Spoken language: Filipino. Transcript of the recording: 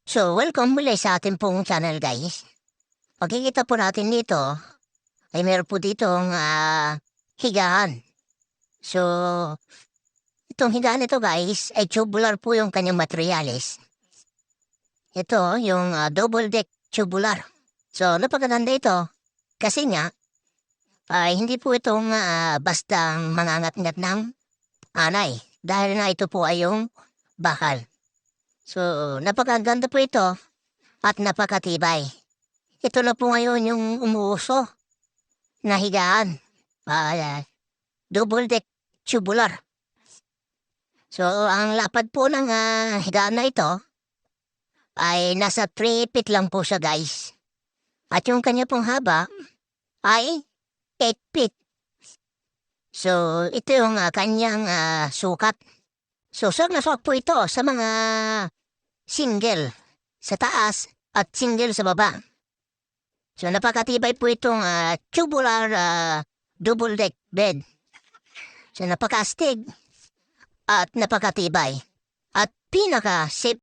So, welcome muli sa ating pong channel, guys. Pagkikita po natin dito, ay meron po ditong higaan. So, itong higaan ito, guys, ay tubular po yung kanyang materialis. Ito, yung double deck tubular. So, napakaganda ito. Kasi nga, ay hindi po itong bastang mangangat-ngat ng anay. Dahil na ito po ay yung bakal. So, napakaganda po ito at napakatibay. Ito na po ngayon yung umuuso na higaan. Double deck tubular. So, ang lapad po ng higaan na ito ay nasa 3 feet lang po siya, guys. At yung kanya pong haba ay 8 feet. So, ito yung kanyang sukat. So, swak na swak po ito sa mga single sa taas at single sa baba. So, napakatibay po itong tubular double deck bed. So, napakastig at napakatibay. At pinaka-safe